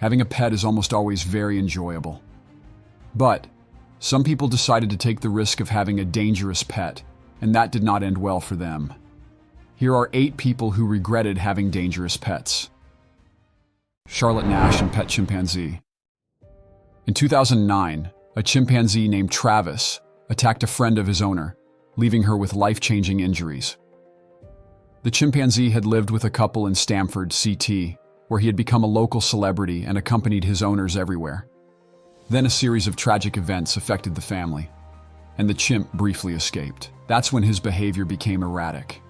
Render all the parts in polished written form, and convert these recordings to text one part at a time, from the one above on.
Having a pet is almost always very enjoyable. But some people decided to take the risk of having a dangerous pet, and that did not end well for them. Here are 8 people who regretted having dangerous pets. Charlotte Nash and pet chimpanzee. In 2009, a chimpanzee named Travis attacked a friend of his owner, leaving her with life-changing injuries. The chimpanzee had lived with a couple in Stamford, CT, where he had become a local celebrity and accompanied his owners everywhere. Then a series of tragic events affected the family, and the chimp briefly escaped. That's when his behavior became erratic.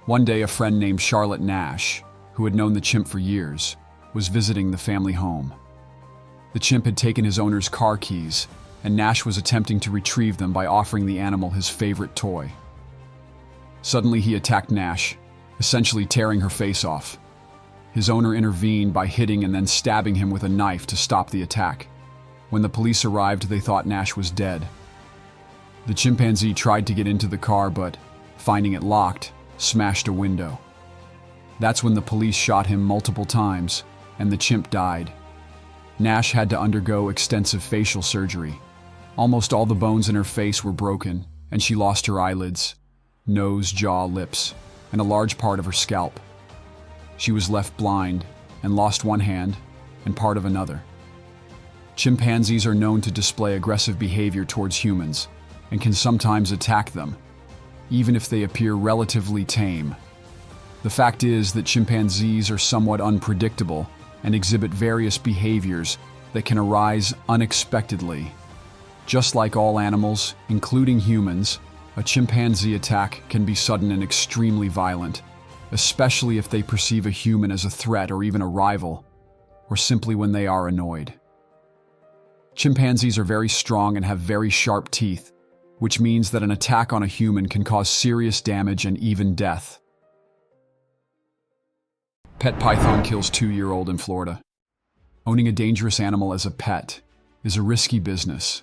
One day, a friend named Charlotte Nash, who had known the chimp for years, was visiting the family home. The chimp had taken his owner's car keys, and Nash was attempting to retrieve them by offering the animal his favorite toy. Suddenly, he attacked Nash, essentially tearing her face off. His owner intervened by hitting and then stabbing him with a knife to stop the attack. When the police arrived, they thought Nash was dead. The chimpanzee tried to get into the car, but, finding it locked, smashed a window. That's when the police shot him multiple times, and the chimp died. Nash had to undergo extensive facial surgery. Almost all the bones in her face were broken, and she lost her eyelids, nose, jaw, lips, and a large part of her scalp. She was left blind and lost one hand and part of another. Chimpanzees are known to display aggressive behavior towards humans and can sometimes attack them, even if they appear relatively tame. The fact is that chimpanzees are somewhat unpredictable and exhibit various behaviors that can arise unexpectedly. Just like all animals, including humans, a chimpanzee attack can be sudden and extremely violent, especially if they perceive a human as a threat or even a rival, or simply when they are annoyed. Chimpanzees are very strong and have very sharp teeth, which means that an attack on a human can cause serious damage and even death. Pet python kills 2-year-old in Florida. Owning a dangerous animal as a pet is a risky business.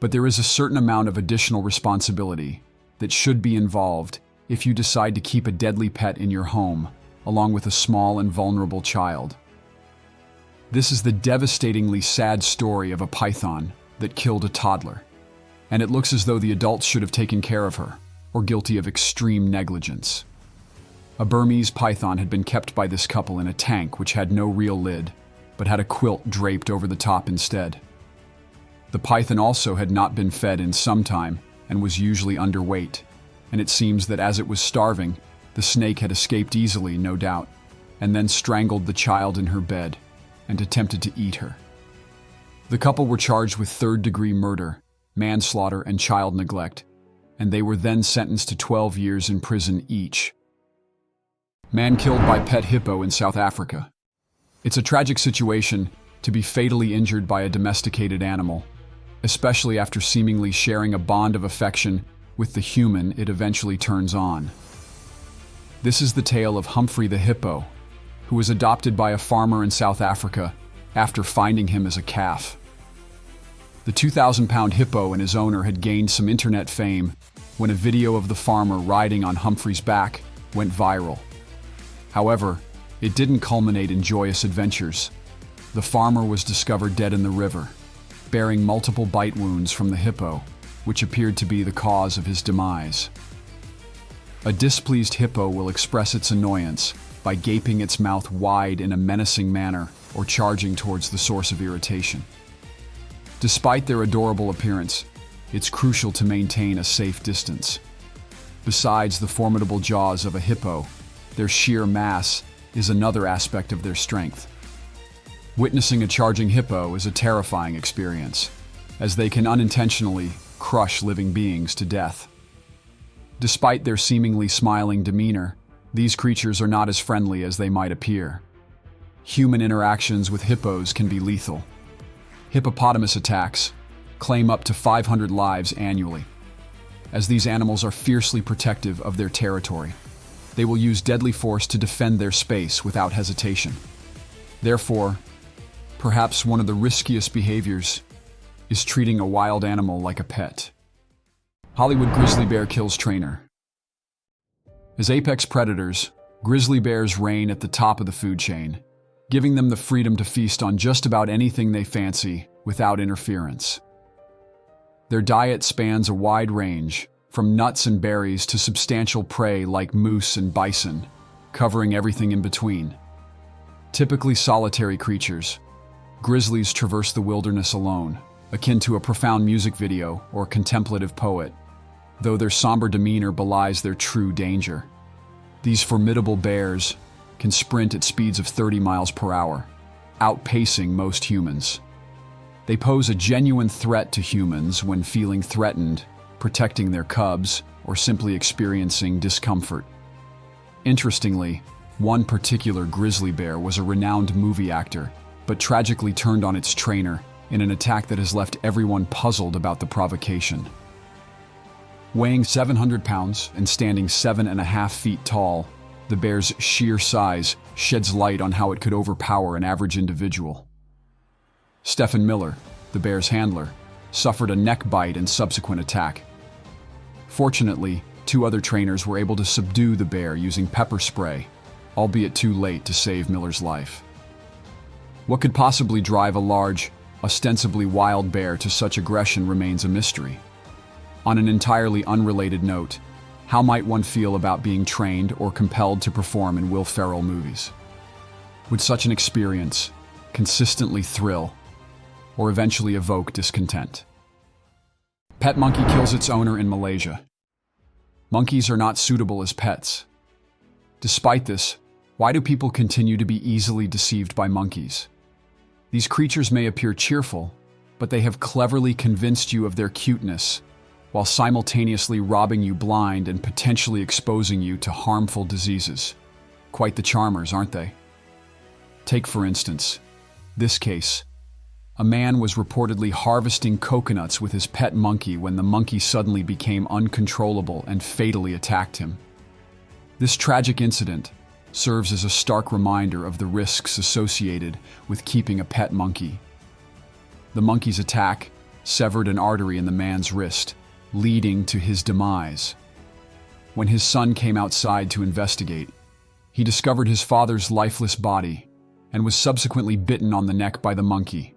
But there is a certain amount of additional responsibility that should be involved if you decide to keep a deadly pet in your home, along with a small and vulnerable child. This is the devastatingly sad story of a python that killed a toddler, and it looks as though the adults should have taken care of her, or guilty of extreme negligence. A Burmese python had been kept by this couple in a tank which had no real lid, but had a quilt draped over the top instead. The python also had not been fed in some time and was usually underweight, and it seems that as it was starving, the snake had escaped easily, no doubt, and then strangled the child in her bed and attempted to eat her. The couple were charged with third-degree murder, manslaughter, and child neglect, and they were then sentenced to 12 years in prison each. Man killed by pet hippo in South Africa. It's a tragic situation to be fatally injured by a domesticated animal, especially after seemingly sharing a bond of affection with the human it eventually turns on. This is the tale of Humphrey the hippo, who was adopted by a farmer in South Africa after finding him as a calf. The 2,000-pound hippo and his owner had gained some internet fame when a video of the farmer riding on Humphrey's back went viral. However, it didn't culminate in joyous adventures. The farmer was discovered dead in the river, bearing multiple bite wounds from the hippo, which appeared to be the cause of his demise. A displeased hippo will express its annoyance by gaping its mouth wide in a menacing manner or charging towards the source of irritation. Despite their adorable appearance, it's crucial to maintain a safe distance. Besides the formidable jaws of a hippo, their sheer mass is another aspect of their strength. Witnessing a charging hippo is a terrifying experience, as they can unintentionally crush living beings to death. Despite their seemingly smiling demeanor, these creatures are not as friendly as they might appear. Human interactions with hippos can be lethal. Hippopotamus attacks claim up to 500 lives annually. As these animals are fiercely protective of their territory, they will use deadly force to defend their space without hesitation. Therefore, perhaps one of the riskiest behaviors is treating a wild animal like a pet. Hollywood grizzly bear kills trainer. As apex predators, grizzly bears reign at the top of the food chain. giving them the freedom to feast on just about anything they fancy without interference. Their diet spans a wide range, from nuts and berries to substantial prey like moose and bison, covering everything in between. Typically solitary creatures, grizzlies traverse the wilderness alone, akin to a profound music video or contemplative poet, though their somber demeanor belies their true danger. These formidable bears can sprint at speeds of 30 miles per hour, outpacing most humans. They pose a genuine threat to humans when feeling threatened, protecting their cubs, or simply experiencing discomfort. Interestingly, one particular grizzly bear was a renowned movie actor, but tragically turned on its trainer in an attack that has left everyone puzzled about the provocation. Weighing 700 pounds and standing 7.5 feet tall, the bear's sheer size sheds light on how it could overpower an average individual. Stephen Miller, the bear's handler, suffered a neck bite and subsequent attack. Fortunately, 2 other trainers were able to subdue the bear using pepper spray, albeit too late to save Miller's life. What could possibly drive a large, ostensibly wild bear to such aggression remains a mystery. On an entirely unrelated note, how might one feel about being trained or compelled to perform in Will Ferrell movies? Would such an experience consistently thrill or eventually evoke discontent? Pet monkey kills its owner in Malaysia. Monkeys are not suitable as pets. Despite this, why do people continue to be easily deceived by monkeys? These creatures may appear cheerful, but they have cleverly convinced you of their cuteness, while simultaneously robbing you blind and potentially exposing you to harmful diseases. Quite the charmers, aren't they? Take, for instance, this case. A man was reportedly harvesting coconuts with his pet monkey when the monkey suddenly became uncontrollable and fatally attacked him. This tragic incident serves as a stark reminder of the risks associated with keeping a pet monkey. The monkey's attack severed an artery in the man's wrist, leading to his demise. When his son came outside to investigate, he discovered his father's lifeless body and was subsequently bitten on the neck by the monkey.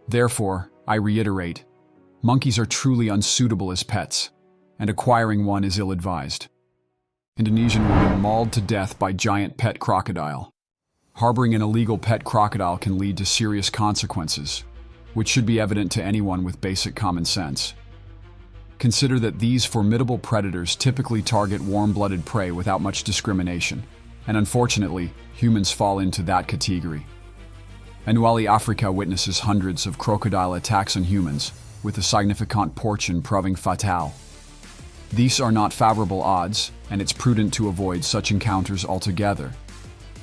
Therefore, I reiterate, monkeys are truly unsuitable as pets, and acquiring one is ill-advised. Indonesian woman mauled to death by giant pet crocodile. Harboring an illegal pet crocodile can lead to serious consequences, which should be evident to anyone with basic common sense. Consider that these formidable predators typically target warm-blooded prey without much discrimination, and unfortunately, humans fall into that category. Annually, Africa witnesses hundreds of crocodile attacks on humans, with a significant portion proving fatal. These are not favorable odds, and it's prudent to avoid such encounters altogether.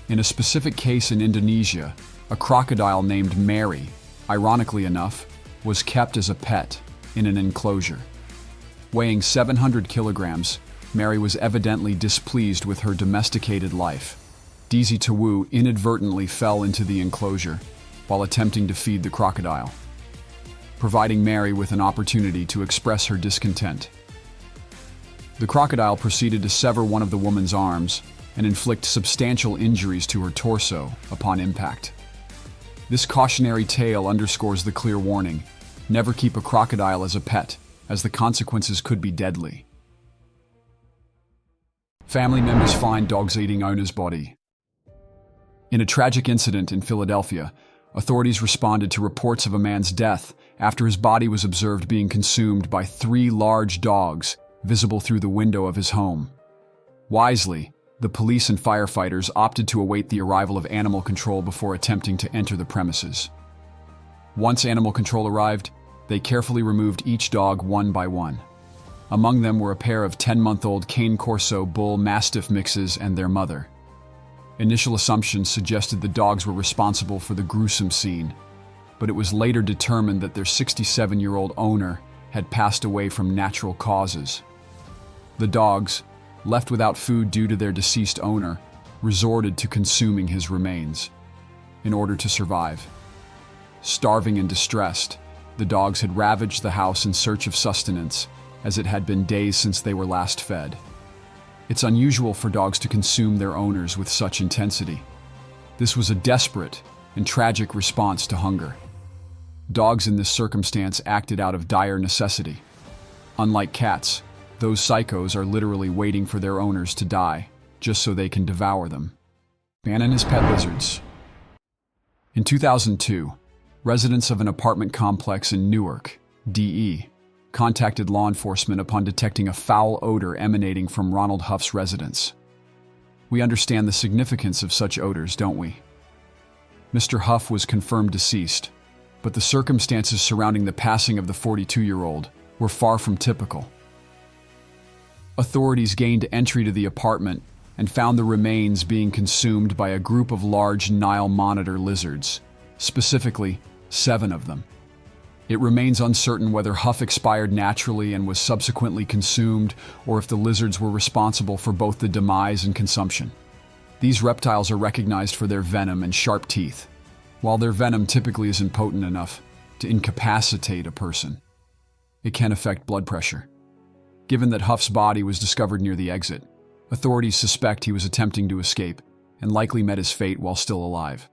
In a specific case in Indonesia, a crocodile named Mary, ironically enough, was kept as a pet in an enclosure. Weighing 700 kilograms, Mary was evidently displeased with her domesticated life. Desi Tawu inadvertently fell into the enclosure while attempting to feed the crocodile, providing Mary with an opportunity to express her discontent. The crocodile proceeded to sever one of the woman's arms and inflict substantial injuries to her torso upon impact. This cautionary tale underscores the clear warning: never keep a crocodile as a pet, as the consequences could be deadly. Family members find dogs eating owner's body. In a tragic incident in Philadelphia, authorities responded to reports of a man's death after his body was observed being consumed by 3 large dogs visible through the window of his home. Wisely, the police and firefighters opted to await the arrival of animal control before attempting to enter the premises. Once animal control arrived, they carefully removed each dog one by one. Among them were a pair of 10-month-old Cane Corso Bull Mastiff mixes and their mother. Initial assumptions suggested the dogs were responsible for the gruesome scene, but it was later determined that their 67-year-old owner had passed away from natural causes. The dogs, left without food due to their deceased owner, resorted to consuming his remains in order to survive. Starving and distressed, the dogs had ravaged the house in search of sustenance, as it had been days since they were last fed. It's unusual for dogs to consume their owners with such intensity. This was a desperate and tragic response to hunger. Dogs in this circumstance acted out of dire necessity. Unlike cats, those psychos are literally waiting for their owners to die, just so they can devour them. Ban his pet lizards. In 2002, residents of an apartment complex in Newark, DE, contacted law enforcement upon detecting a foul odor emanating from Ronald Huff's residence. We understand the significance of such odors, don't we? Mr. Huff was confirmed deceased, but the circumstances surrounding the passing of the 42-year-old were far from typical. Authorities gained entry to the apartment and found the remains being consumed by a group of large Nile monitor lizards, specifically 7 of them. It remains uncertain whether Huff expired naturally and was subsequently consumed, or if the lizards were responsible for both the demise and consumption. These reptiles are recognized for their venom and sharp teeth. While their venom typically isn't potent enough to incapacitate a person, it can affect blood pressure. Given that Huff's body was discovered near the exit, authorities suspect he was attempting to escape and likely met his fate while still alive.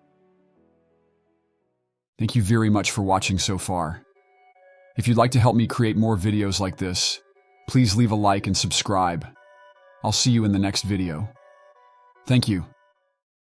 Thank you very much for watching so far. If you'd like to help me create more videos like this, please leave a like and subscribe. I'll see you in the next video. Thank you.